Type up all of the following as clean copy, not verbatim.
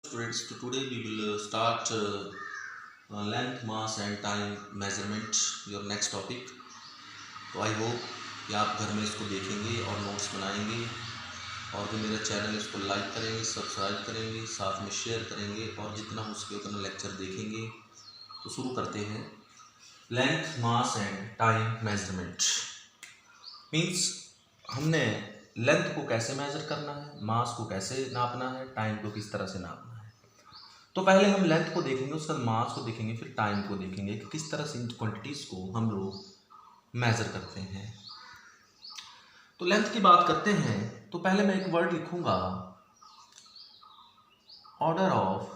Students, today we will start length, mass and time measurement, your next topic. तो I hope कि आप घर में इसको देखेंगे और नोट्स बनाएंगे और जो मेरा चैनल है इसको लाइक करेंगे, सब्सक्राइब करेंगे, साथ में शेयर करेंगे और जितना हो सके उतना लेक्चर देखेंगे। तो शुरू करते हैं। Length, mass and time measurement means हमने लेंथ को कैसे मेजर करना है, मास को कैसे नापना है, टाइम को किस तरह से नापना है। तो पहले हम लेंथ को देखेंगे, उसके बाद मास को देखेंगे, फिर टाइम को देखेंगे कि किस तरह से इन क्वांटिटीज़ को हम लोग मेजर करते हैं। तो लेंथ की बात करते हैं तो पहले मैं एक वर्ड लिखूंगा, order of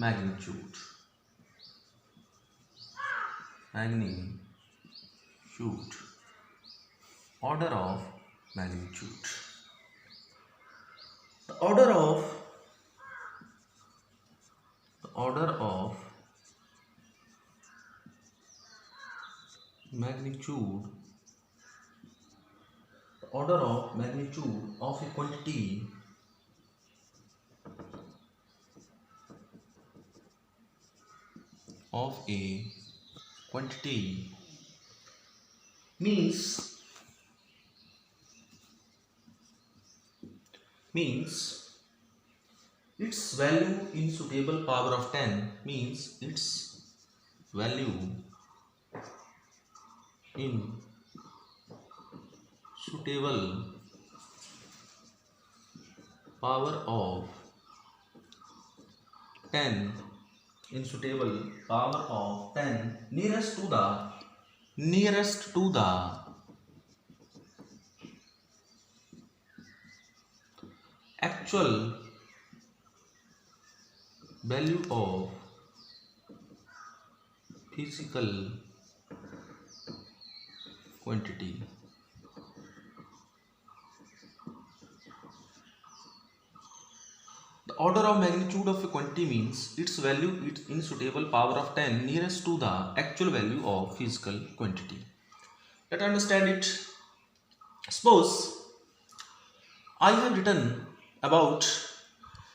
magnitude. Magnitude, order of magnitude. Order of magnitude, order of magnitude of a quantity means its value in suitable power of 10 means its value in suitable power of 10 nearest to the actual value of physical quantity. The order of magnitude of a quantity means its value in suitable power of 10 nearest to the actual value of physical quantity. Let's understand it. Suppose I have written about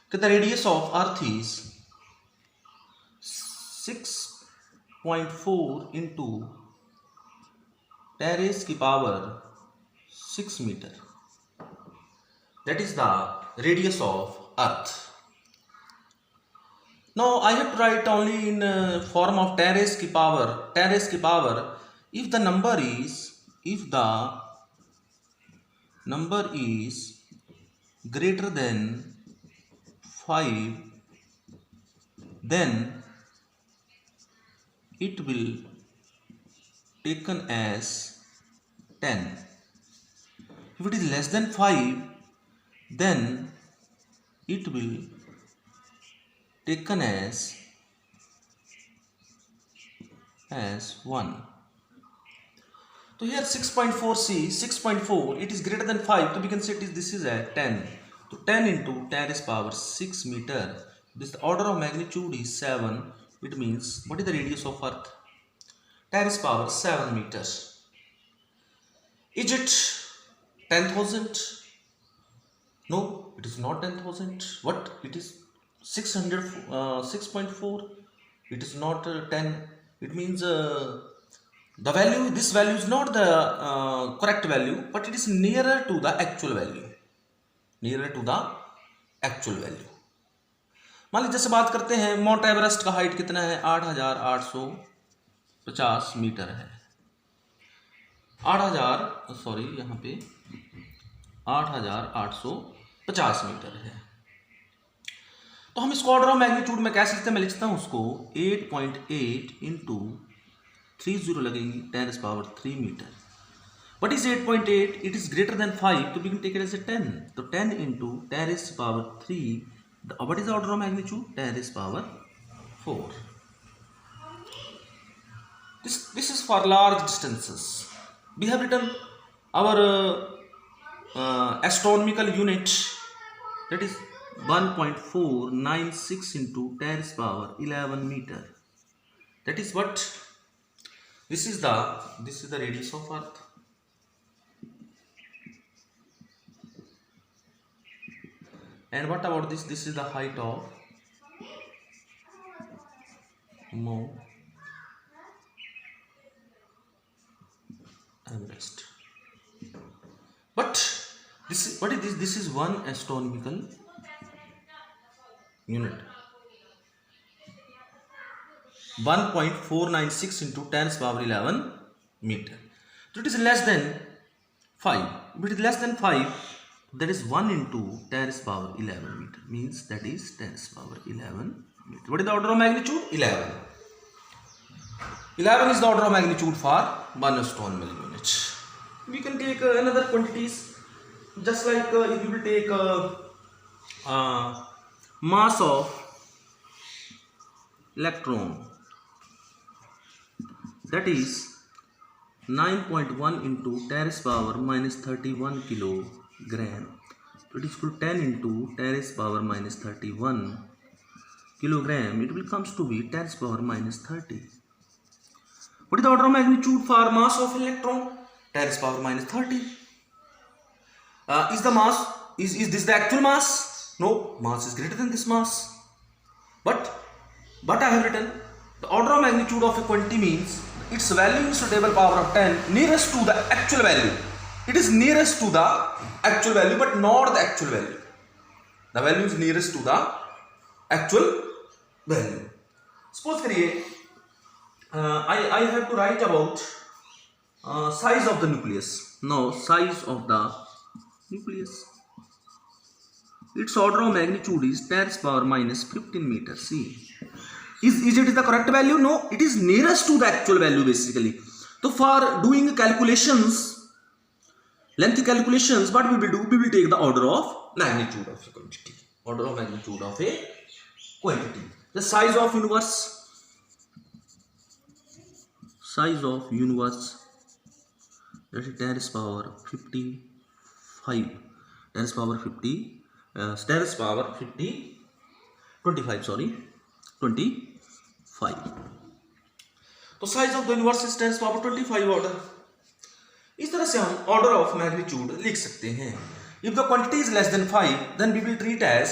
that the radius of Earth is 6.4 into 10 raised to power 6 meter. That is the radius of Earth. Now I have to write only in form of 10 raised to power. If the number is greater than 5, then it will taken as 10. If it is less than 5, then it will taken as 1. So here 6.4, it is greater than 5, so we can say this is at 10. So 10 into 10 is power 6 meter. This the order of magnitude is 7. It means what is the radius of Earth? 10 is power 7 meters. Is it 10,000? No, it is not 10,000. What? It is 6.4. It is not 10. It means this value is not the correct value, but it is nearer to the actual value. मान लीजिए जैसे बात करते हैं, mount Everest का height कितना है? 8,850 metre है। 8,850 मीटर है। तो हम इसको ऑर्डर ऑफ मैग्नीट्यूड में कैसे लिखते हैं? मैं लिखता हूं उसको 8.8 इंटू 30 लगेंगी 10 power 3 metre. What is 8.8? It is greater than 5, so we can take it as a 10. So 10 into 10 is power 3. What is the order of magnitude? 10 is power 4. This is for large distances. We have written our astronomical unit, that is 1.496 into 10 is power 11 meter. That is what? This is the radius of Earth. And what about this? This is the height of Mount Everest. But what is this? This is one astronomical unit. 1.496 into 10 power 11 meter. So it is less than 5. If it is less than 5, that is 1 into 10 power 11 meter. Means that is 10 power 11 meter. What is the order of magnitude? 11. 11 is the order of magnitude for 1 astronomical unit. We can take another quantities, just like if you will take mass of electron, that is 9.1 into 10 power minus 31 kilogram. So it is equal to 10 into 10 power minus 31 kilogram. It will comes to be 10 power minus 30. What is the order of magnitude for mass of electron? 10 power minus 30. Is the mass, is this the actual mass? No, mass is greater than this mass. But I have written the order of magnitude of a quantity means its value is stable power of 10 nearest to the actual value. It is nearest to the actual value but not the actual value. The value is nearest to the actual value. Suppose करिए I have to write about size of the nucleus. Now size of the nucleus. Its order of magnitude is 10 power minus 15 meters. See, is it the correct value? No, it is nearest to the actual value basically. So for doing calculations, length calculations, what we will do? We will take the order of magnitude of a quantity. Order of magnitude of a quantity. The size of universe. Size of universe, that is 10 power 55. 10 power 50. 10 power 50. 25. Sorry, 25. तो size of the universe is 10 power 25 order. इस तरह से हम order of magnitude लिख सकते हैं. If the quantity is less than 5 then we will treat as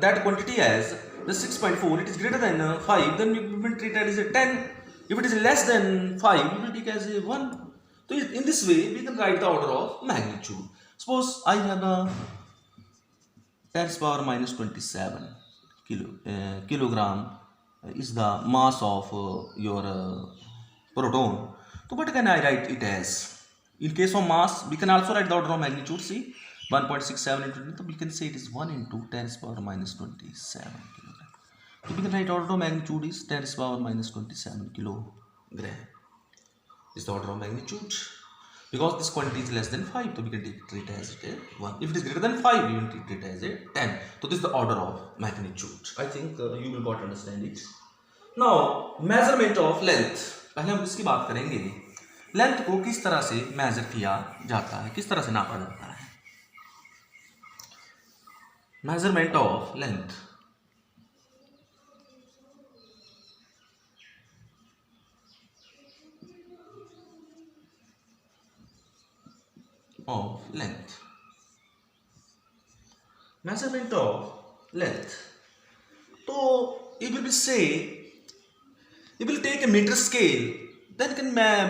that quantity as the 6.4. It is greater than 5 then we will treat as 10. If it is less than 5, we will take as a 1. So in this way, we can write the order of magnitude. Suppose I have a 10 power minus 27 kilogram is the mass of your proton. So what can I write it as? In case of mass, we can also write the order of magnitude. See, 1.67 into 10. So we can say it is 1 into 10 power minus 27 kilogram. So we can write order of magnitude is 10 power minus 27 kilogram. Is the order of magnitude. Because this quantity is less than 5, so we can treat it as a 1. If it is greater than 5, we will treat it as a 10. So this is the order of magnitude. I think you will got to understand it. Now, measurement of length. पहले हम इसकी बात करेंगे. Length को किस तरह से major किया जाता है, किस तरह से नापा जाता है. Measurement of length. Of length. Measurement of length. So if we will say, if we will take a meter scale, then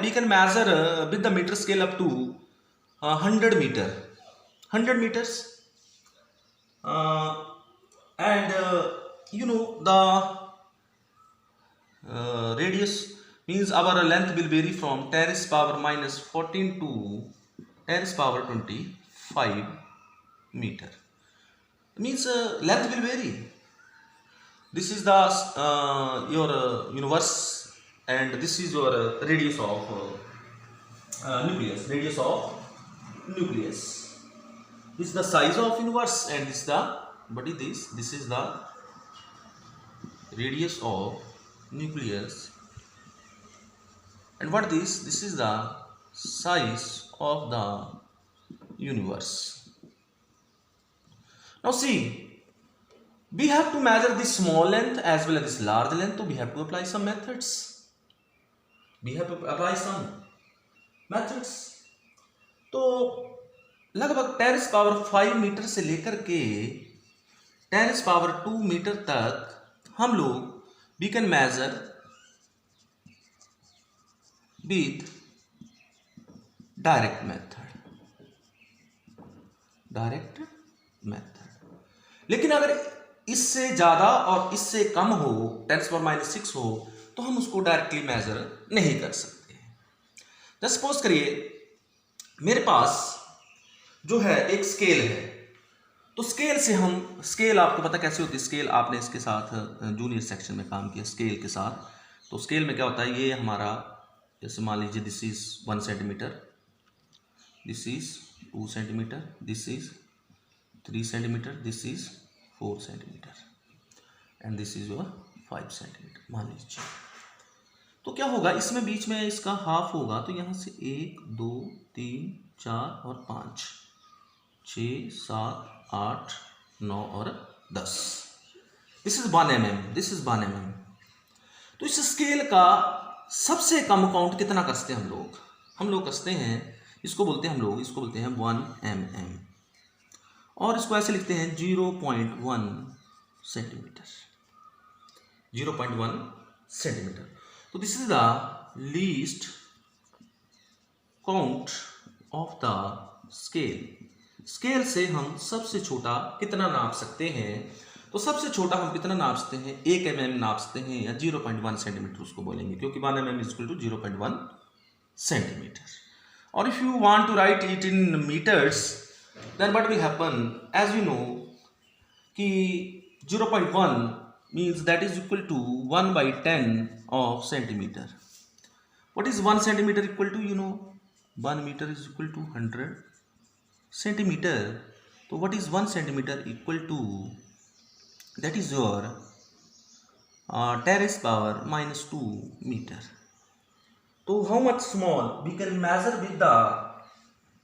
we can measure with the meter scale up to 100 meter, 100 meters, and you know the radius means our length will vary from 10 power minus 14 to 10 power 25 meter. Means length will vary. This is the your universe, and this is your radius of nucleus. Radius of nucleus. This is the size of universe, and this is the what is this? This is the radius of nucleus, and what this? This is the size of the universe. Now see, we have to measure this small length as well as this large length, so we have to apply some methods. We have to apply some methods. तो लगभग 10 power 5 metre से लेकर के 10⁻² metre तक हम लोग we can measure with direct method. लेकिन अगर इससे ज़्यादा और इससे कम हो, 10⁻⁻6 हो, तो हम उसको डायरेक्टली मेजर नहीं कर सकते। तो सपोज करिए मेरे पास जो है एक स्केल है, तो स्केल से हम, स्केल आपको पता कैसे होती है, स्केल आपने इसके साथ जूनियर सेक्शन में काम किया स्केल के साथ। तो स्केल में क्या होता है, ये हमारा जैसे मान लीजिए this is 1 centimetre, this is 2 centimetre, this is 3 centimetre, this is 4 centimetre and this is your 5 centimetre मान लीजिए। तो क्या होगा, इसमें बीच में इसका हाफ होगा, तो यहाँ से 1 2 3 4 और 5 6 7 8 9 और 10। This is 1 mm, this is 1 mm। तो इस स्केल का सबसे कम काउंट कितना करते हैं हम लोग कसते हैं, इसको बोलते हैं 1 mm, और इसको ऐसे लिखते हैं 0.1 सेंटीमीटर, 0.1 सेंटीमीटर। तो this is the least count of the scale. Scale से हम सबसे छोटा कितना नाप सकते हैं, तो सबसे छोटा हम कितना नाप सकते हैं, 1 mm नाप सकते हैं, या 0.1 सेंटीमीटर उसको बोलेंगे, क्योंकि 1 mm is equal to 0.1 centimetre. और if you want to write it in metres, then what will happen, as you know कि 0.1 means that is equal to 1/10 of centimeter. What is 1 centimeter equal to, you know, 1 meter is equal to 100 centimeter. So what is 1 centimeter equal to, that is your 10⁻⁻² meter. So how much small we can measure with the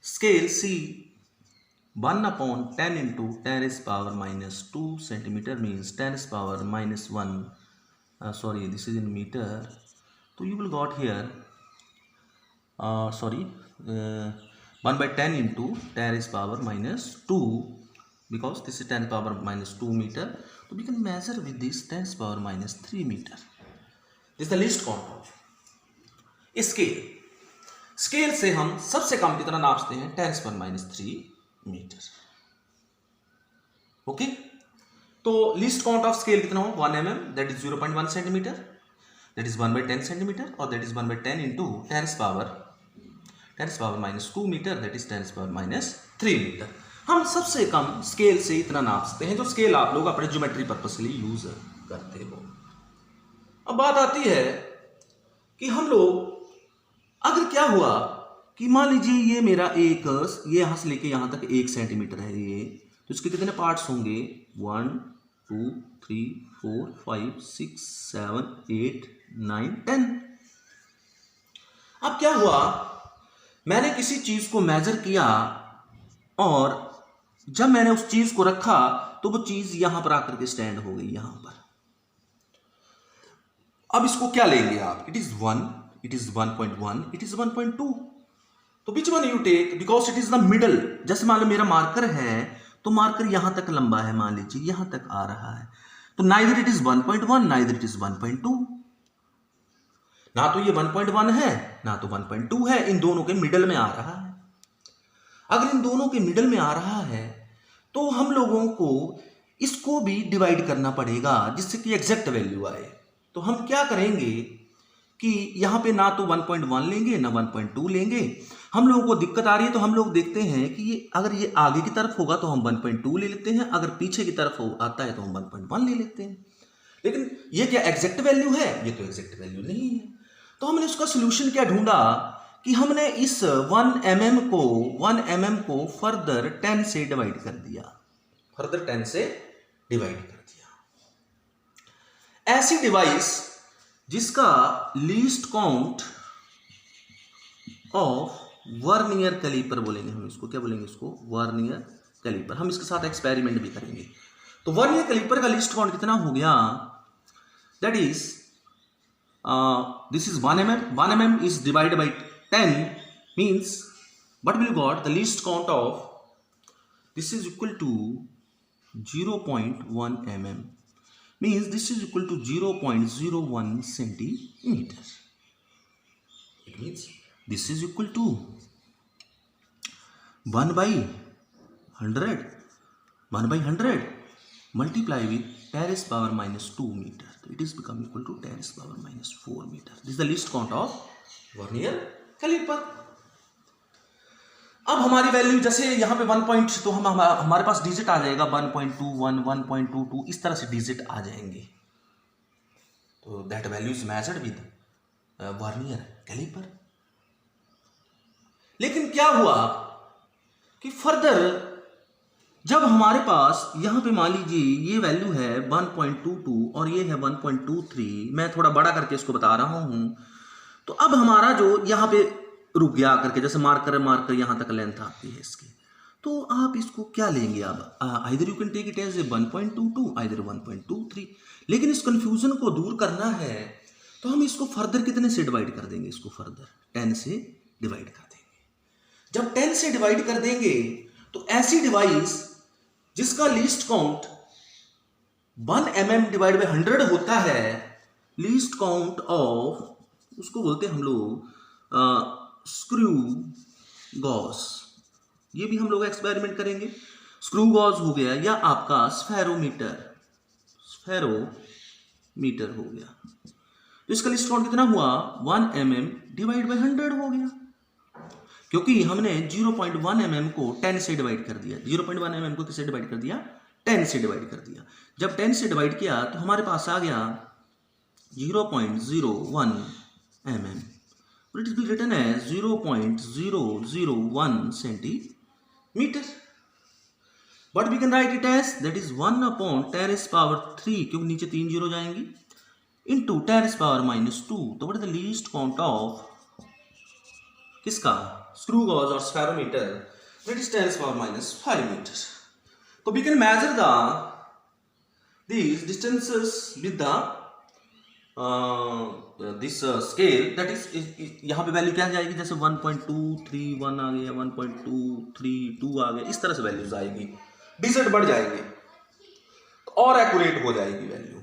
scale, see 1/10 into 10⁻⁻² centimeter means 10⁻⁻1, sorry this is in meter, so you will got here 1/10 into 10⁻⁻2, because this is 10⁻⁻2 meter, so we can measure with this 10⁻⁻3 meter. This is the least count of scale. Scale से हम सबसे कम कितना नाप सकते हैं, 10⁻⁻3 metre. Okay, तो least count of scale कितना हो, 1 mm, that is 0.1 centimetre, that is 1/10 centimetre, और that is 1/10 into 10⁻⁻2 metre, that is 10⁻⁻3 metre. हम सबसे कम स्केल से इतना नाप सकते हैं, जो स्केल आप लोग अपने ज्योमेट्री पर्पस के लिए यूज करते हो। अब बात आती है कि हम लोग, अगर क्या हुआ कि मान लीजिए ये मेरा एक, ये यहाँ से लेके यहाँ तक 1 सेंटीमीटर है ये, तो इसके कितने पार्ट्स होंगे, 1 2 3 4 5 6 7 8 9 10। अब क्या हुआ, मैंने किसी चीज को मेजर किया, और जब मैंने उस चीज को रखा तो वो चीज यहां पर आकर के स्टैंड हो गई यहां पर। अब इसको क्या लेंगे आप, it is 1, it is 1.1, it is 1.2, तो which one you take, because it is the middle. जैसे मान लो मेरा मार्कर है, तो मार्कर यहां तक लंबा है, मान लीजिए यहां तक आ रहा है, तो neither it is 1.1 neither it is 1.2, ना तो ये 1.1 है ना तो 1.2 है, इन दोनों के मिडल में आ रहा है। अगर इन दोनों के मिडल में आ रहा है तो हम लोगों को इसको भी डिवाइड करना पड़ेगा जिससे कि एग्जैक्ट वैल्यू आए। तो हम क्या करेंगे कि यहाँ पे ना तो 1.1 लेंगे ना 1.2 लेंगे। हम लोगों को दिक्कत आ रही है तो हम लोग देखते हैं कि ये अगर ये आगे की तरफ होगा तो हम 1.2 ले लेते हैं, अगर पीछे की तरफ आता है तो हम 1.1 ले लेते हैं। लेकिन ये क्या एग्जैक्ट वैल्यू है? ये तो एग्जैक्ट वैल्यू नहीं है। तो हमने उसका सोल्यूशन क्या ढूंढा कि हमने इस 1 mm को फर्दर 10 से डिवाइड कर दिया, फर्दर 10 से डिवाइड कर दिया। ऐसी डिवाइस जिसका least count of vernier calliper बोलेंगे हम इसको, क्या बोलेंगे इसको? Vernier calliper. हम इसके साथ एक्सपेरिमेंट भी करेंगे। तो वर्नियर कैलिपर का लीस्ट काउंट कितना हो गया? That is this is 1 mm. 1 mm is divided by 10 means what will you got? The least count of this is equal to 0.1 mm means this is equal to 0.01 centimeter. It means this is equal to 1 by 100 multiply with 10 raised power minus 2 meter. It is become equal to 10 raised power minus 4 meter. This is the least count of vernier caliper. अब हमारी value जैसे यहाँ पे 1 point, तो हमारे पास digit आ जाएगा 1.21, 1.22 इस तरह से डिजिट आ जाएंगे. तो that value is measured with vernier caliper. लेकिन क्या हुआ कि फर्दर जब हमारे पास यहाँ पे मान लीजिए ये वैल्यू है 1.22 और ये है 1.23, मैं थोड़ा बड़ा करके इसको बता रहा हूँ. तो अब हमारा जो यहाँ पे रुक गया करके, जैसे मार्कर यहाँ तक लेंथ आती है इसकी, तो आप इसको क्या लेंगे. अब either you can take it as a 1.22, either 1.23. लेकिन इस कंफ्यूजन को दूर करना है तो हम इसको फर्दर कितने से डिवाइड कर देंगे, इसको फर्दर 10 से डिवाइड कर देंगे. जब 10 से डिवाइड कर देंगे तो ऐसी डिवाइस जिसका least count 1 mm divide by 100 होता है, लीस्ट काउंट ऑफ, उसको बोलते हैं हम लोग स्क्रू गॉस. ये भी हम लोग एक्सपेरिमेंट करेंगे. स्क्रू गॉस हो गया या आपका स्फेरोमीटर हो गया. तो इसका लिस्ट काउंट कितना हुआ, 1 mm डिवाइड बाई 100 हो गया, क्योंकि हमने 0.1 mm को 10 से डिवाइड कर दिया. 0.1 mm को किससे डिवाइड कर दिया, 10 से डिवाइड कर दिया. जब 10 से डिवाइड किया तो हमारे पास आ गया 0.01 mm. It is written as 0.001 centimeter. But we can write it as that is 1 upon 10 raised power 3, क्योंकि नीचे 3 जीरो जाएंगी, into 10 raised power minus 2. तो what is the least count of किसका, स्क्रू गॉज और spherometer, that is 10 raised power minus 5 meters. So we can measure these distances with the this scale, that is यहाँ पे value क्या जाएगी, जैसे 1.231 आ गया, 1.232 आ गया, इस तरह से वैल्यूज आएगी, डिजिट बढ़ जाएंगे और एक्यूरेट हो जाएगी वैल्यू.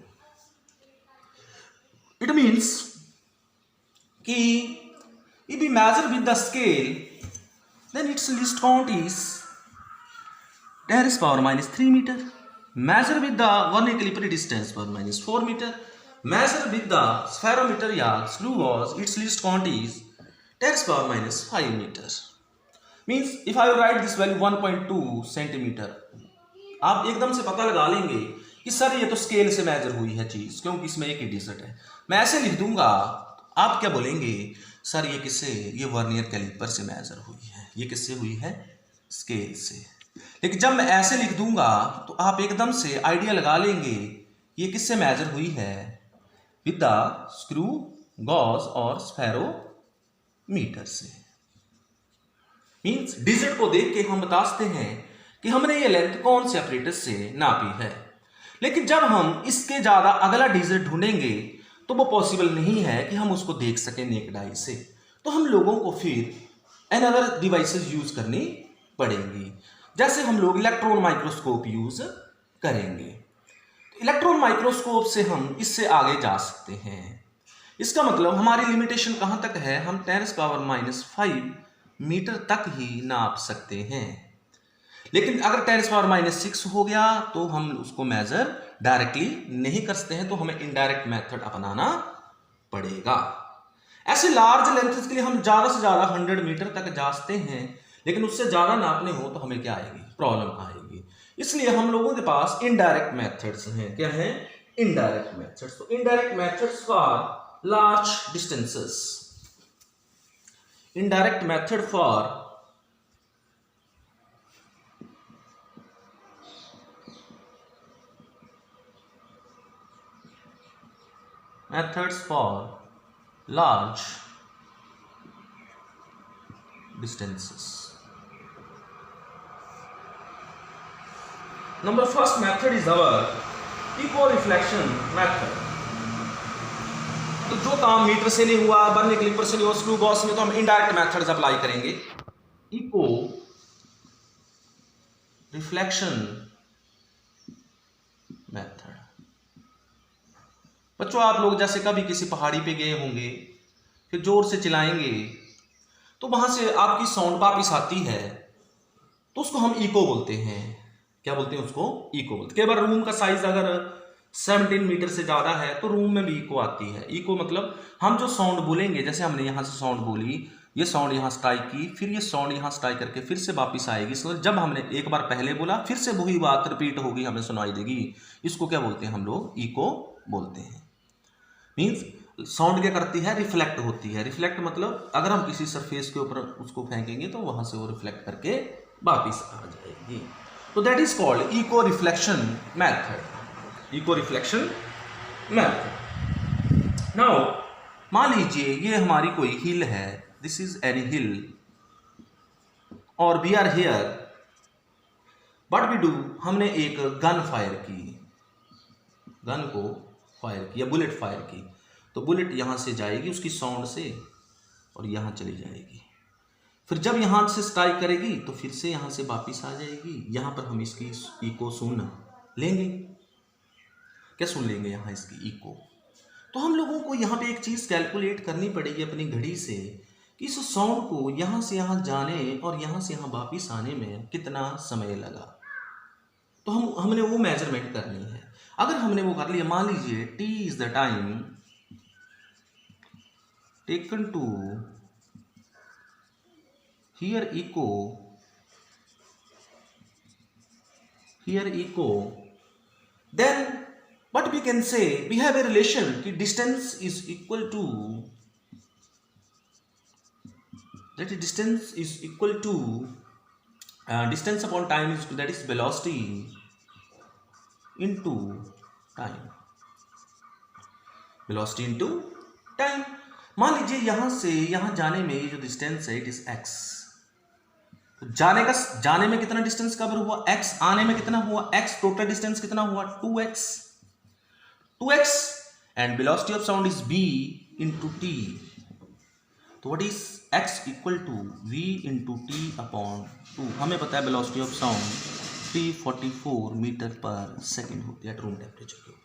इट मीन्स कि if we measure with the scale, then its least count is 10 raised power minus 3 meter. Measure with the vernier caliper, it is 10 raised power minus 4 meter. Measure with the spherometer या screw gauge, its least count is 10 raised power minus 5 meter. Means if I write this value 1.2 centimeter, आप एकदम से पता लगा लेंगे कि sir ये तो स्केल से मेजर हुई है चीज, क्योंकि इसमें एक ही डिजिट है. मैं ऐसे लिख दूंगा, आप क्या बोलेंगे, सर ये किससे, ये वर्नियर कैलिपर से मेजर हुई है, ये किससे हुई है, स्केल से. लेकिन जब मैं ऐसे लिख दूंगा तो आप एकदम से आइडिया लगा लेंगे ये किससे मेजर हुई है, विद द स्क्रू गॉज और स्फेरोमीटर से. मींस डिजिट को देख के हम बता सकते हैं कि हमने ये लेंथ कौन से ऑपरेटस से नापी है. लेकिन जब हम इसके ज्यादा अगला डिजिट ढूंढेंगे तो वो पॉसिबल नहीं है कि हम उसको देख सकें नेकेड आई से. तो हम लोगों को फिर अनदर डिवाइसेस यूज करनी पड़ेंगी. जैसे हम लोग इलेक्ट्रॉन माइक्रोस्कोप यूज करेंगे. इलेक्ट्रॉन माइक्रोस्कोप से हम इससे आगे जा सकते हैं. इसका मतलब हमारी लिमिटेशन कहां तक है, हम 10⁻⁵ मीटर तक ही नाप सकते हैं. लेकिन अगर 10⁻⁶ हो गया तो हम उसको मेजर डायरेक्टली नहीं कर सकते हैं, तो हमें इनडायरेक्ट मेथड अपनाना पड़ेगा. ऐसे लार्ज लेंथ्स के लिए हम ज्यादा से ज्यादा 100 मीटर तक जा सकते हैं, लेकिन उससे ज्यादा नापने हो तो हमें क्या आएगी, प्रॉब्लम आएगी. इसलिए हम लोगों के पास इनडायरेक्ट मेथड्स हैं. क्या है, इनडायरेक्ट मेथड्स. तो indirect methods for large distances, indirect method for large distances. Number first method is our echo reflection method. तो जो काम मीटर से नहीं हुआ, वर्नियर कैलिपर से नहीं हुआ, स्क्रू गॉस में, तो हम इनडायरेक्ट मेथड्स अप्लाई करेंगे. इको रिफ्लेक्शन बच्चों आप लोग जैसे कभी किसी पहाड़ी पे गए होंगे, फिर जोर से चिल्लाएंगे तो वहां से आपकी साउंड वापिस आती है, तो उसको हम इको बोलते हैं। क्या बोलते हैं उसको? इको बोलते हैं। कई बार रूम का साइज अगर 17 मीटर से ज़्यादा है तो रूम में भी इको आती है। इको मतलब हम जो साउंड बोलेंगे, जैसे हमने यहाँ से साउंड बोली, ये साउंड यहाँ स्ट्राइक की, फिर ये साउंड यहाँ स्ट्राइक करके फिर से वापस आएगी। सो जब हमने एक बार पहले बोला फिर से वही बात रिपीट होगी, हमें सुनाई देगी। इसको क्या बोलते हैं हम लोग? इको बोलते हैं। मीन्स साउंड क्या करती है? रिफ्लेक्ट होती है। रिफ्लेक्ट मतलब अगर हम किसी सरफेस के ऊपर उसको फेंकेंगे तो वहां से वो रिफ्लेक्ट करके वापिस आ जाएगी। तो that is called echo reflection method. Echo reflection method. Now मान लीजिए ये हमारी कोई हिल है, दिस इज एनी हिल, और we are here, what we do, हमने एक गन फायर की, गन को फायर किया, बुलेट फायर की, तो बुलेट यहाँ से जाएगी उसकी साउंड से और यहाँ चली जाएगी। फिर जब यहाँ से स्ट्राइक करेगी तो फिर से यहाँ से वापिस आ जाएगी। यहाँ पर हम इसकी इको सुन लेंगे। क्या सुन लेंगे? यहाँ इसकी इको। तो हम लोगों को यहाँ पे एक चीज़ कैलकुलेट करनी पड़ेगी अपनी घड़ी से कि इस साउंड को यहाँ से यहाँ जाने और यहाँ से यहाँ वापिस आने में कितना समय लगा। तो हमने वो मेजरमेंट करनी है। अगर हमने वो कर लिया, मान लीजिए t is the time taken to hear echo, then what we can say, we have a relation कि distance is equal to, that is distance is equal to distance upon time is, that is velocity into time, velocity into time। मान लीजिए यहां से यहां जाने में ये जो डिस्टेंस है इट इज x, तो जाने में कितना डिस्टेंस कवर हुआ? x। आने में कितना हुआ? x। टोटल डिस्टेंस कितना हुआ? 2x and velocity of sound is v into t। तो what is x equal to v into t upon 2। हमें पता है वेलोसिटी ऑफ साउंड 344 मीटर पर सेकेंड होती है रूम टेम्परेचर के ऊपर।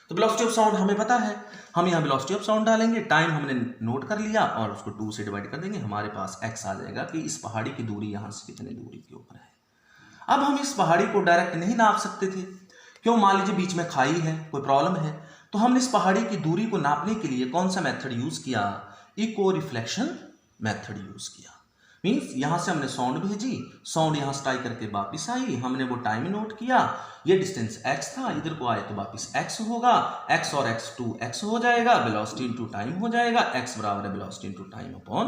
तो वेलोसिटी ऑफ साउंड हमें पता है, हम यहाँ वेलोसिटी ऑफ साउंड डालेंगे, टाइम हमने नोट कर लिया और उसको 2 से डिवाइड कर देंगे, हमारे पास x आ जाएगा कि इस पहाड़ी की दूरी यहाँ से कितनी दूरी के ऊपर है। अब हम इस पहाड़ी को डायरेक्ट नहीं नाप सकते थे, क्यों? मान लीजिए बीच में खाई है, कोई प्रॉब्लम है, तो हमने इस पहाड़ी की दूरी को नापने के लिए कौन सा मेथड यूज किया? इको रिफ्लेक्शन मेथड यूज किया। मीन्स यहाँ से हमने साउंड भेजी, साउंड यहाँ स्ट्राइक करके वापिस आई, हमने वो टाइम नोट किया, ये डिस्टेंस x था, इधर को आए तो वापिस x होगा, x और x 2x हो जाएगा, वेलोसिटी इनटू टाइम हो जाएगा, x बराबर है वेलोसिटी इनटू टाइम अपॉन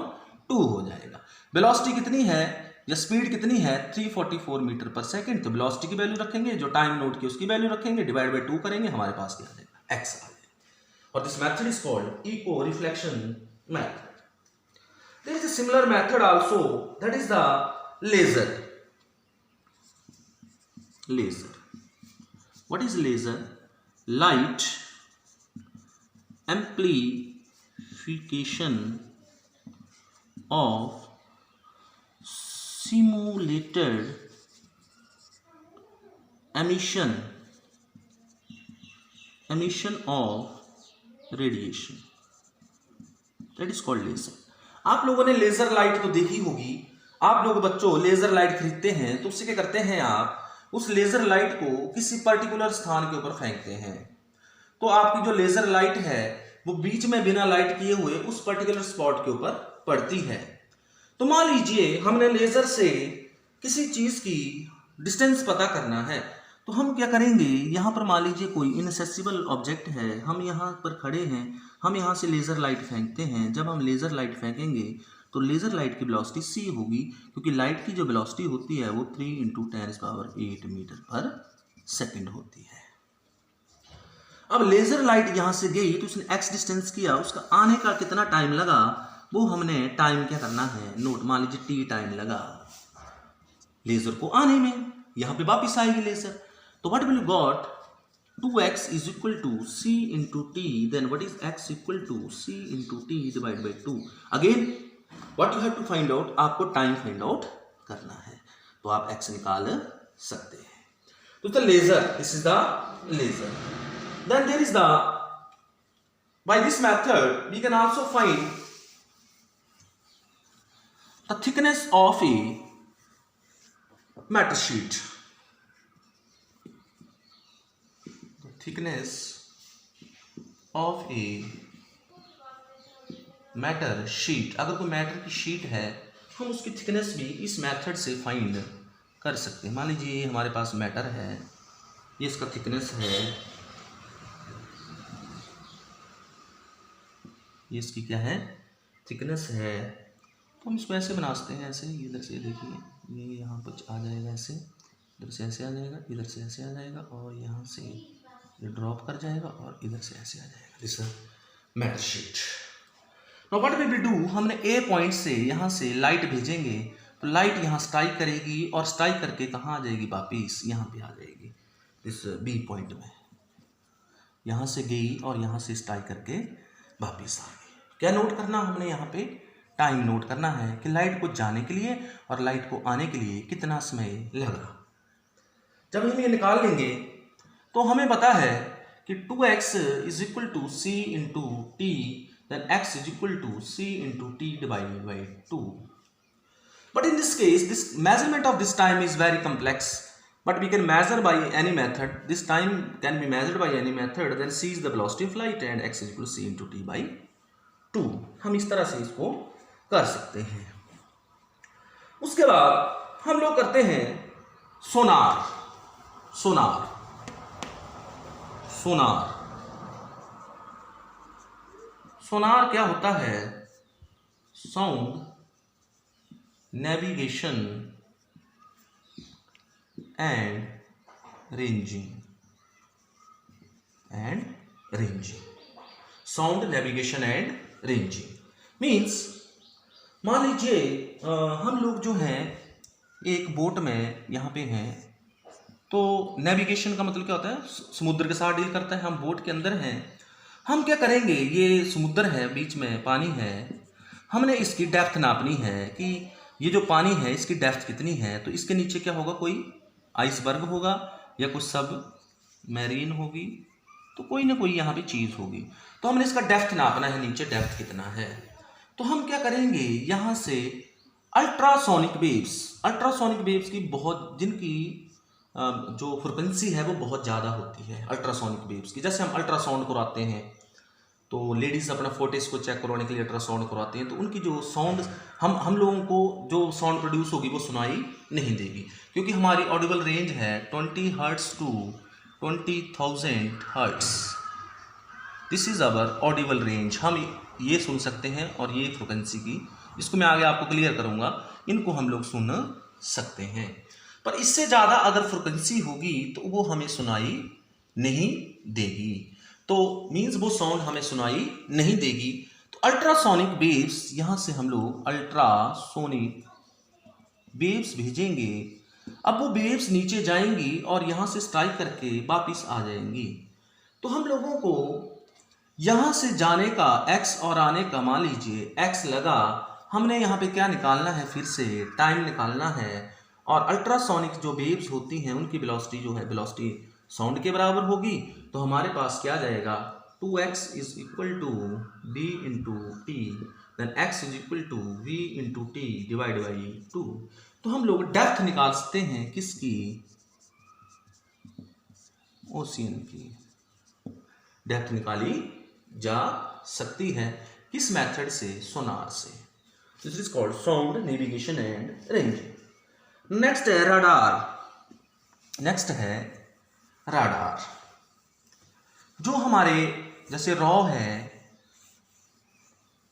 2 हो जाएगा। वेलोसिटी कितनी है या स्पीड कितनी है? 344 मीटर पर सेकेंड। तो वेलोसिटी की वैल्यू रखेंगे, जो टाइम नोट की उसकी वैल्यू रखेंगे, डिवाइड बाय 2 करेंगे, हमारे पास क्या आ जाएगा? x आ जाएगा। और this method is called echo reflection method. There is a similar method also, that is the laser. Laser. What is laser? Light amplification of simulated emission of radiation. That is called laser. आप लोगों ने laser light तो देखी होगी। आप लोग बच्चों laser light खरीदते हैं तो उससे क्या करते हैं? आप उस लेजर लाइट को किसी पर्टिकुलर स्थान के ऊपर फेंकते हैं, तो आपकी जो लेजर लाइट है वो बीच में बिना लाइट किए हुए उस पर्टिकुलर स्पॉट के ऊपर पड़ती है। तो मान लीजिए हमने लेजर से किसी चीज की डिस्टेंस पता करना है, तो हम क्या करेंगे? यहाँ पर मान लीजिए कोई इनएक्सेसिबल ऑब्जेक्ट है, हम यहाँ पर खड़े हैं, हम यहाँ से लेज़र लाइट फेंकते हैं। जब हम लेज़र लाइट फेंकेंगे तो लेज़र लाइट की वेलोसिटी c होगी, क्योंकि लाइट की जो वेलोसिटी होती है वो 3 × 10⁸ मीटर पर सेकेंड होती है। अब लेज़र लाइट यहाँ से गई तो उसने x डिस्टेंस किया, उसका आने का कितना टाइम लगा वो हमने टाइम क्या करना है? नोट। मान लीजिए t टाइम लगा लेज़र को आने में, यहाँ पे वापिस आएगी लेज़र। तो what will you got? 2x is equal to c into t, then what is x equal to c into t divided by 2। Again what you have to find out, आपको time find out करना है, तो आप x निकाल सकते हैं। तो the laser, this is the laser. Then there is the By this method, we can also find the thickness of a matter sheet. The thickness of a matter sheet. अगर कोई मैटर की sheet है हम उसकी thickness भी इस method से find कर सकते हैं। मान लीजिए हमारे पास मैटर है, ये इसका थिकनेस है, ये इसकी क्या है, थिकनेस है। तो हम इसको ऐसे बना सकते हैं, ऐसे इधर से देखिए, ये यहाँ पर आ जाएगा, ऐसे इधर से ऐसे आ जाएगा, इधर से ऐसे आ जाएगा और यहाँ से ये ड्रॉप कर जाएगा और इधर से ऐसे आ जाएगा। This matter sheet. Now what will we do, हमने ए पॉइंट से यहाँ से लाइट भेजेंगे तो लाइट यहाँ स्ट्राइक करेगी और स्ट्राइक करके कहाँ आ जाएगी, वापिस यहाँ पे आ जाएगी इस बी पॉइंट में। यहाँ से गई और यहाँ से स्ट्राइक करके वापिस आ गई। क्या नोट करना हमने यहाँ पे, टाइम नोट करना है कि लाइट को जाने के लिए और लाइट को आने के लिए कितना समय लगा। जब हम ये निकाल लेंगे तो हमें पता है कि 2x is equal to c into t, then x is equal to c into t divided by 2. But in this case, this measurement of this time is very complex, but we can measure by any method. This time can be measured by any method. Then c is the velocity of light and x is equal to c into t by 2. हम इस तरह से इसको कर सकते हैं। उसके बाद हम लोग करते हैं सोनार। सोनार सोनार सोनार क्या होता है, sound navigation and ranging. Sound navigation and ranging means, मान लीजिए हम लोग जो हैं एक बोट में यहाँ पे हैं, तो नेविगेशन का मतलब क्या होता है, समुद्र के साथ डील करता है। हम बोट के अंदर हैं, हम क्या करेंगे, ये समुद्र है, बीच में पानी है, हमने इसकी डेप्थ नापनी है कि ये जो पानी है इसकी डेप्थ कितनी है। तो इसके नीचे क्या होगा, कोई आइसबर्ग होगा या कुछ सब मैरीन होगी, तो कोई ना कोई यहाँ पे चीज़ होगी। तो हमने इसका डेप्थ नापना है, नीचे डेप्थ कितना है। तो हम क्या करेंगे, यहाँ से अल्ट्रासोनिक वेव्स की बहुत, जिनकी जो फ्रिक्वेंसी है वो बहुत ज़्यादा होती है अल्ट्रासोनिक वेव्स की। जैसे हम अल्ट्रासाउंड करवाते हैं तो लेडीज़ अपना फोटेस को चेक करवाने के लिए अल्ट्रासाउंड करवाते हैं, तो उनकी जो साउंड हम लोगों को जो साउंड प्रोड्यूस होगी वो सुनाई नहीं देगी, क्योंकि हमारी ऑडिबल रेंज है 20 hertz to 20,000 hertz. This is our audible range. हम ये सुन सकते हैं और ये फ्रिक्वेंसी की, इसको मैं आगे आपको क्लियर करूँगा, इनको हम लोग सुन सकते हैं। पर इससे ज़्यादा अगर फ्रिक्वेंसी होगी तो वो हमें सुनाई नहीं देगी, तो मीन्स वो साउंड हमें सुनाई नहीं देगी। तो अल्ट्रासोनिक वेव्स, यहाँ से हम लोग अल्ट्रासोनिक वेव्स भेजेंगे। अब वो वेव्स नीचे जाएंगी और यहाँ से स्ट्राइक करके वापिस आ जाएंगी। तो हम लोगों को यहाँ से जाने का x और आने का, मान लीजिए x लगा, हमने यहाँ पे क्या निकालना है, फिर से टाइम निकालना है। और अल्ट्रासोनिक जो वेव्स होती हैं उनकी वेलोसिटी जो है, वेलोसिटी साउंड के बराबर होगी। तो हमारे पास क्या जाएगा, 2x is equal to b into t, then x is equal to v into t divide by 2। तो हम लोग डेप्थ निकाल सकते हैं, किसकी, ओशियन की डेप्थ निकाली जा सकती है। किस मेथड से, सोनार से। This is called sound navigation and ranging. Next है राडार। राडार जो हमारे जैसे रॉ है,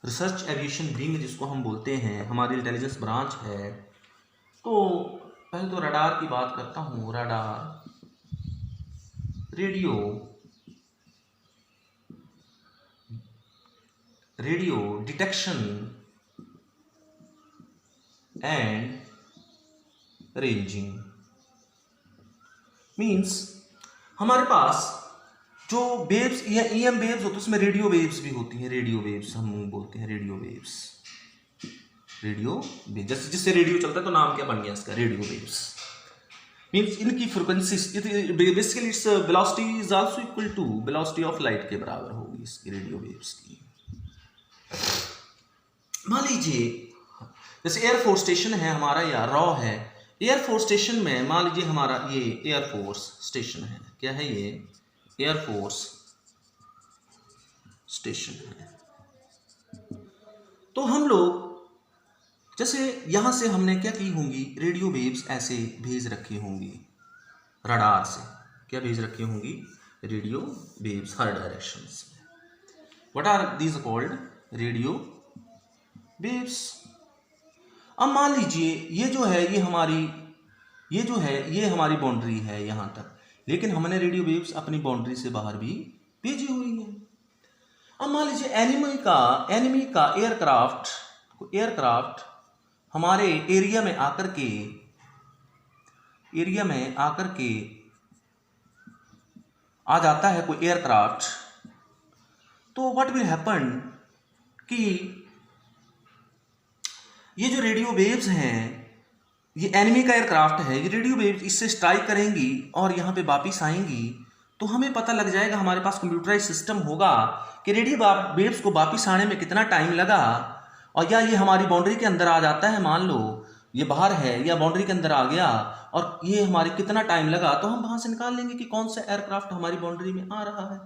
रिसर्च एविएशन विंग जिसको हम बोलते हैं, हमारी इंटेलिजेंस ब्रांच है। तो पहले तो राडार की बात करता हूँ। Radar radio detection and ranging means, हमारे पास जो वेव्स या EM वेव्स होती है उसमें रेडियो वेव्स भी होती हैं। रेडियो वेव्स हम बोलते हैं, रेडियो वेव्स जैसे जिससे रेडियो चलता है तो नाम क्या बन गया इसका, रेडियो वेव्स। मीन्स इनकी frequency basically its velocity is also equal to velocity of light के बराबर होगी। इसकी रेडियो वेव्स की। मान लीजिए जैसे एयरफोर्स स्टेशन है हमारा या रॉ है, एयरफोर्स स्टेशन में मान लीजिए हमारा ये एयरफोर्स स्टेशन है, क्या है ये एयरफोर्स स्टेशन है। तो हम लोग जैसे यहां से हमने क्या की होंगी, रेडियो वेव्स ऐसे भेज रखी होंगी रडार से, क्या भेज रखी होंगी, रेडियो वेव्स हर डायरेक्शंस में। What are these called, radio waves. अब मान लीजिए ये जो है ये हमारी बाउंड्री है यहां तक, लेकिन हमने रेडियो वेव्स अपनी बाउंड्री से बाहर भी भेजी हुई है। अब मान लीजिए एनिमी का एयरक्राफ्ट हमारे एरिया में आकर के आ जाता है कोई एयरक्राफ्ट, तो व्हाट विल हैपन कि ये जो रेडियो वेव्स हैं, ये एनिमी का एयरक्राफ्ट है, ये रेडियो वेव्स इससे स्ट्राइक करेंगी और यहाँ पे वापिस आएंगी, तो हमें पता लग जाएगा, हमारे पास कंप्यूटराइज सिस्टम होगा कि रेडियो वेव्स को वापिस आने में कितना टाइम लगा, और या ये हमारी बाउंड्री के अंदर आ जाता है, मान लो ये बाहर है या बाउंड्री के अंदर आ गया और ये हमारे कितना टाइम लगा, तो हम वहां से निकाल लेंगे कि कौन सा एयरक्राफ्ट हमारी बाउंड्री में आ रहा है।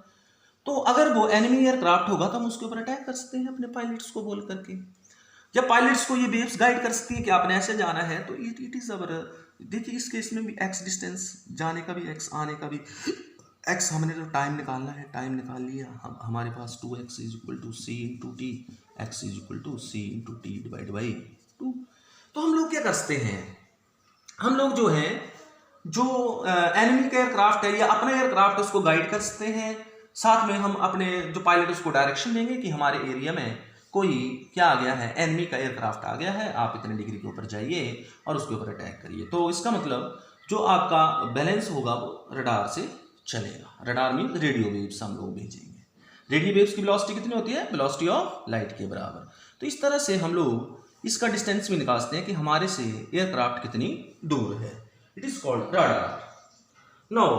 तो अगर वो एनिमी एयरक्राफ्ट होगा तो हम उसके ऊपर अटैक कर सकते हैं अपने पायलट्स को बोल करके। जब पायलट्स को ये वेव्स गाइड कर सकती है कि आपने ऐसे जाना है, तो इट इज अवर, देखिए इस केस में भी एक्स डिस्टेंस जाने का भी, एक्स आने का भी, एक्स हमने तो टाइम निकालना है, टाइम निकाल लिया, हमारे पास 2x = c × t, x = c × t / 2। तो हम लोग क्या करते हैं, हम लोग जो है एनिमी का एयरक्राफ्ट है या अपना एयरक्राफ्ट उसको गाइड कर सकते हैं, साथ में हम अपने जो पायलट उसको डायरेक्शन देंगे कि हमारे एरिया में कोई क्या आ गया है, एनिमी का एयरक्राफ्ट आ गया है, आप इतने डिग्री के ऊपर जाइए और उसके ऊपर अटैक करिए। तो इसका मतलब जो आपका बैलेंस होगा वो रडार से चलेगा। रडार मीन रेडियो वेव्स हम लोग भेजेंगे। रेडियो वेव्स की वेलोसिटी कितनी होती है, वेलोसिटी ऑफ लाइट के बराबर। तो इस तरह से हम लोग इसका डिस्टेंस भी निकाल सकते हैं कि हमारे से एयरक्राफ्ट कितनी दूर है। It is called radar. Now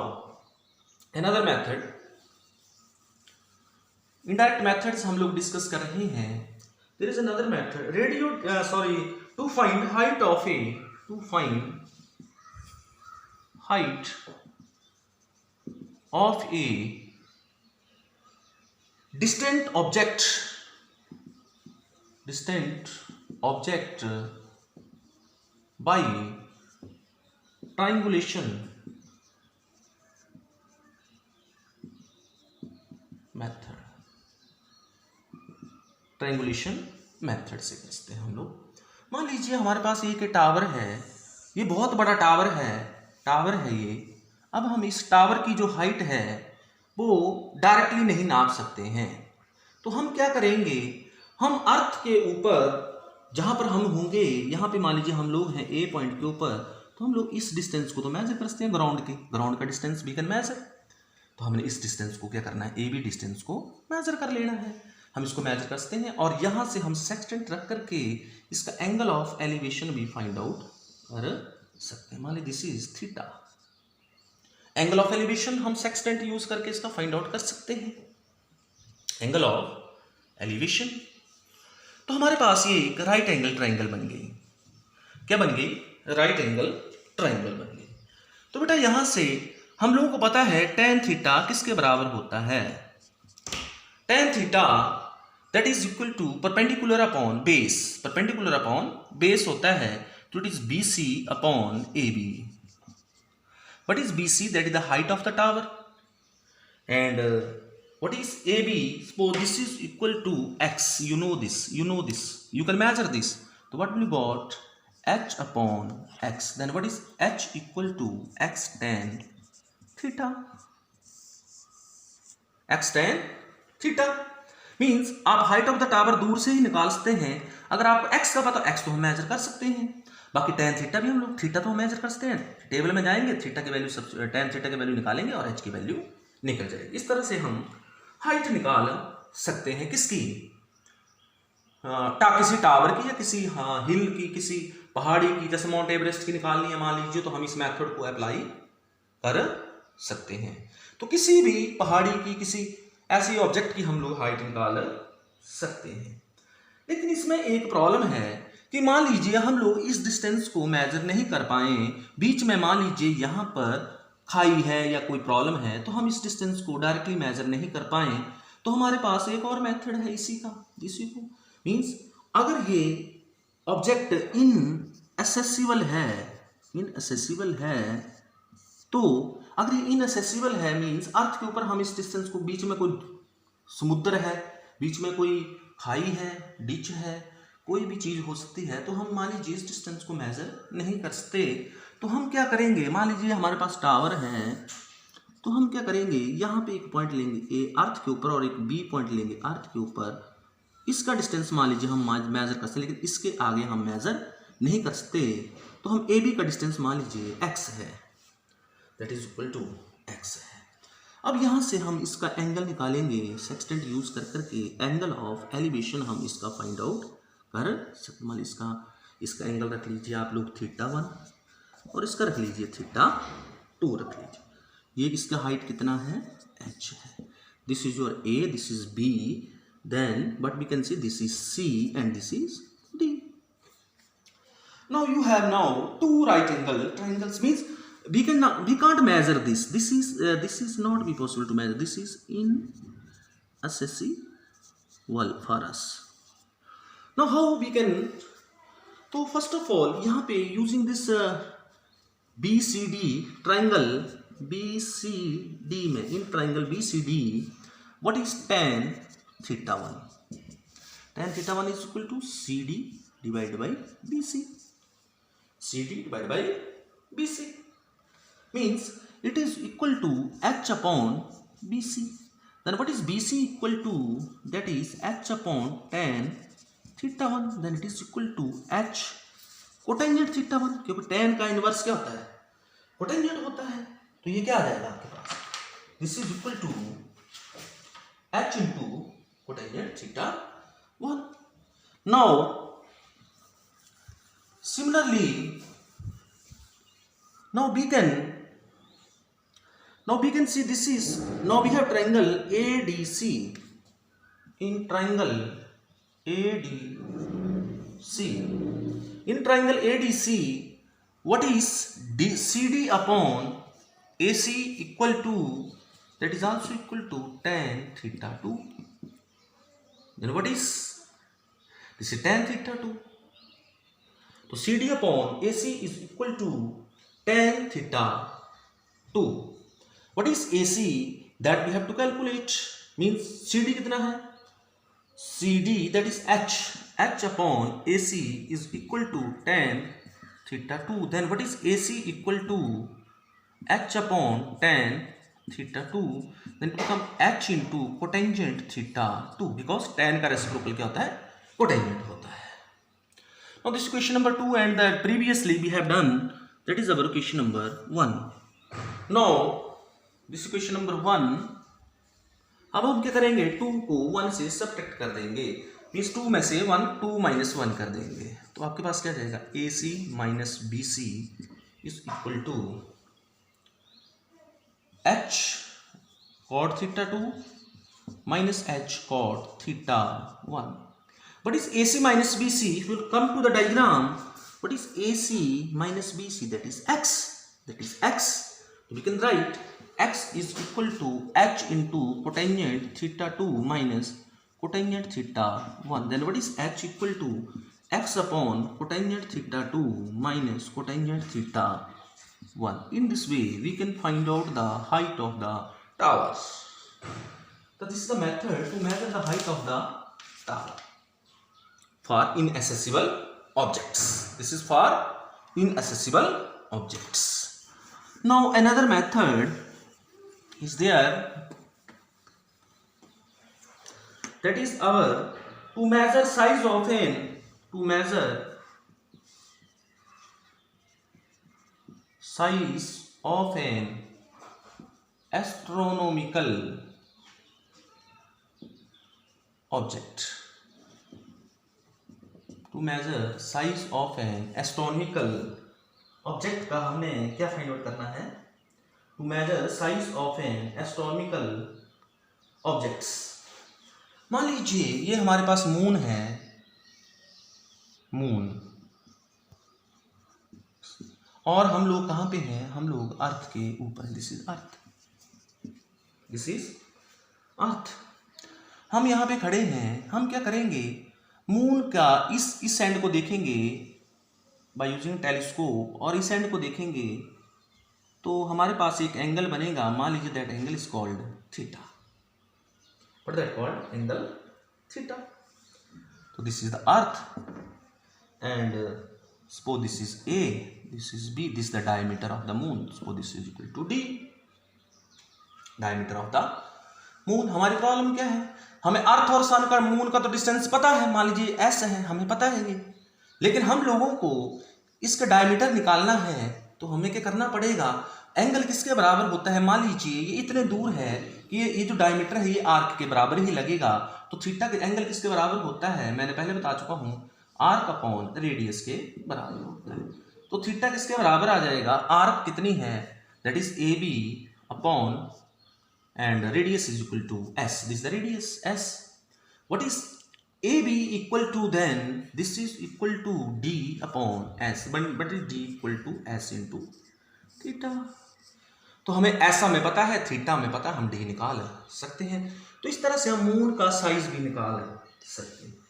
another method, indirect methods हम लोग डिस्कस कर रहे हैं। There is another method, to find height of a distant object by triangulation method से करते हैं हम लोग। मान लीजिए हमारे पास एक टावर है, ये बहुत बड़ा टावर है ये। अब हम इस टावर की जो हाइट है वो डायरेक्टली नहीं नाप सकते हैं, तो हम क्या करेंगे, हम अर्थ के ऊपर जहां पर हम होंगे, यहाँ पे मान लीजिए हम लोग हैं ए पॉइंट के ऊपर, तो हम लोग इस डिस्टेंस को तो मेजर कर सकते हैं, ग्राउंड का डिस्टेंस वी कैन मेजर। तो हमने इस डिस्टेंस को क्या करना है, ए बी डिस्टेंस को मेजर कर लेना है, हम इसको मेजर कर सकते हैं और यहाँ से हम सेक्सटेंट रख करके इसका एंगल ऑफ एलिवेशन भी फाइंड आउट कर सकते हैं। मान लीजिए this is theta, angle of elevation हम सेक्सटेंट यूज करके इसका फाइंड आउट कर सकते हैं, एंगल ऑफ एलिवेशन। तो हमारे पास ये एक राइट एंगल ट्राइंगल बन गई। क्या बन गई, राइट एंगल ट्राइंगल बन गई। तो बेटा यहां से हम लोगों को पता है tan थीटा किसके बराबर होता है, tan theta that is equal to perpendicular upon base होता है, तो it is BC upon AB। What is BC? That is the height of the tower. And what is AB? Suppose this is equal to x. You know this. You can measure this. So what will you got? H upon x. Then what is H equal to x tan theta? X tan theta means आप height of the tower दूर से ही निकाल सकते हैं। अगर आपको x का पता, x तो हम मेजर कर सकते हैं, बाकी tan थीटा भी हम लोग, थीटा तो हम मेजर कर सकते हैं, टेबल में जाएंगे, थीटा की वैल्यू tan थीटा की वैल्यू निकालेंगे और h की वैल्यू निकल जाएगी। इस तरह से हम हाइट निकाल सकते हैं किसकी, किसी टावर की या किसी हिल की, किसी पहाड़ी की, जैसे माउंट एवरेस्ट की निकालनी है मान लीजिए, तो हम इस मेथड को अप्लाई कर सकते हैं। तो किसी भी पहाड़ी की, किसी ऐसे ऑब्जेक्ट की हम लोग हाइट निकाल सकते हैं। लेकिन इसमें एक प्रॉब्लम है कि मान लीजिए हम लोग इस डिस्टेंस को मेजर नहीं कर पाए, बीच में मान लीजिए यहाँ पर खाई है या कोई प्रॉब्लम है, तो हम इस डिस्टेंस को डायरेक्टली मेजर नहीं कर पाए, तो हमारे पास एक और मेथड है इसी को मीन्स अगर ये ऑब्जेक्ट इनएसेसिबल है तो अगर ये इनएसेसिबल है मीन्स अर्थ के ऊपर हम इस डिस्टेंस को, बीच में कोई समुद्र है, बीच में कोई खाई है, डिच है, कोई भी चीज़ हो सकती है, तो हम मान लीजिए इस डिस्टेंस को मेजर नहीं कर सकते, तो हम क्या करेंगे, मान लीजिए हमारे पास टावर है, तो हम क्या करेंगे, यहाँ पे एक पॉइंट लेंगे ए अर्थ के ऊपर और एक बी पॉइंट लेंगे अर्थ के ऊपर, इसका डिस्टेंस मान लीजिए हम मेजर कर सकते, लेकिन इसके आगे हम मेजर नहीं कर सकते, तो हम ए बी का डिस्टेंस मान लीजिए x है, that is equal to x है। अब यहाँ से हम इसका एंगल निकालेंगे, सेक्सटेंट यूज कर करके एंगल ऑफ एलिवेशन हम इसका फाइंड आउट कर सकते। मान इसका एंगल रख लीजिए आप लोग θ1 और इसका रख लीजिए θ2 रख लीजिए। ये इसका हाइट कितना है, h है। This is your a, this is b, then but we can see this is c and this is d। Now you have now two right angle triangles, means we can't measure this. This is not be possible to measure. This is inaccessible for us. Now how we can? So first of all, यहाँ पे using this BCD triangle, BCD में in triangle BCD, what is tan θ1? Tan θ1 is equal to CD divided by BC. CD divided by BC means it is equal to h upon BC. Then what is BC equal to? That is h upon tan θ1. Then it is equal to h cotangent θ1, क्योंकि tan का inverse क्या होता है, cotangent होता है। तो ये क्या आ जाएगा आपके पास, this is equal to h into cotangent θ1। Now similarly, now we can see this is, now we have triangle ADC. In triangle ADC, what is CD upon AC equal to, that is also equal to tan θ2. Then what is, this is tan θ2. तो CD upon AC is equal to tan θ2. What is AC? That we have to calculate. Means CD कितना है? CD that is H upon AC is equal to tan θ2. Then what is AC equal to H upon tan θ2? Then it become H into cotangent θ2, because tan का reciprocal क्या होता है, cotangent होता है। Now this is question number 2, and that previously we have done, that is our question number 1. Now this is question number 1. अब हम क्या करेंगे, 2 को 1 से सब्ट्रैक्ट कर देंगे, मीन्स 2 में से 2 माइनस 1 कर देंगे, तो आपके पास क्या जाएगा, AC minus BC is equal to H cot θ2 minus H cot θ1. What is AC minus BC? If you come to the diagram, what is AC minus BC? That is x. We can write x is equal to h into cotangent θ2 minus cotangent θ1. Then what is h equal to x upon cotangent θ2 minus cotangent θ1. In this way, we can find out the height of the towers. So this is the method to measure the height of the tower for inaccessible objects. This is for inaccessible objects. Now another method is there, that is our to measure size of an astronomical object. To measure size of an astronomical object का हमने क्या find out करना है, to measure size of an astronomical objects. मान लीजिए ये हमारे पास moon है, मून, और हम लोग कहाँ पे हैं, हम लोग अर्थ के ऊपर, this is earth, this is earth. हम यहाँ पे खड़े हैं, हम क्या करेंगे, मून का इस एंड को देखेंगे बाय यूजिंग टेलीस्कोप, और इस एंड को देखेंगे तो हमारे पास एक एंगल बनेगा, मान लीजिए that angle is called theta. What that called, angle theta. तो this is the earth and suppose this is A, this is B, this is the diameter of the moon, suppose this is equal to D, diameter of the moon। हमारी problem क्या है, हमें अर्थ और सन का, moon का तो distance पता है, मान लीजिए S है, हमें पता है ये, लेकिन हम लोगों को इसका डायमीटर निकालना है, तो हमें क्या करना पड़ेगा, एंगल किसके बराबर होता है, मान लीजिए ये इतने दूर है कि ये जो डायमीटर है ये आर्क के बराबर ही लगेगा, तो थीटा के एंगल किसके बराबर होता है, मैंने पहले बता चुका हूँ, आर्क अपॉन रेडियस के बराबर होता है। तो थीटा किसके बराबर आ जाएगा, आर्क कितनी है, that is a b upon and radius is equal to s, this the radius s. What is a b equal to, then this is equal to d upon s, but is d equal to s into theta. तो हमें ऐसा में पता है, theta में पता है, हम डी निकाल सकते हैं। तो इस तरह से हम मून का साइज भी निकाल सकते हैं।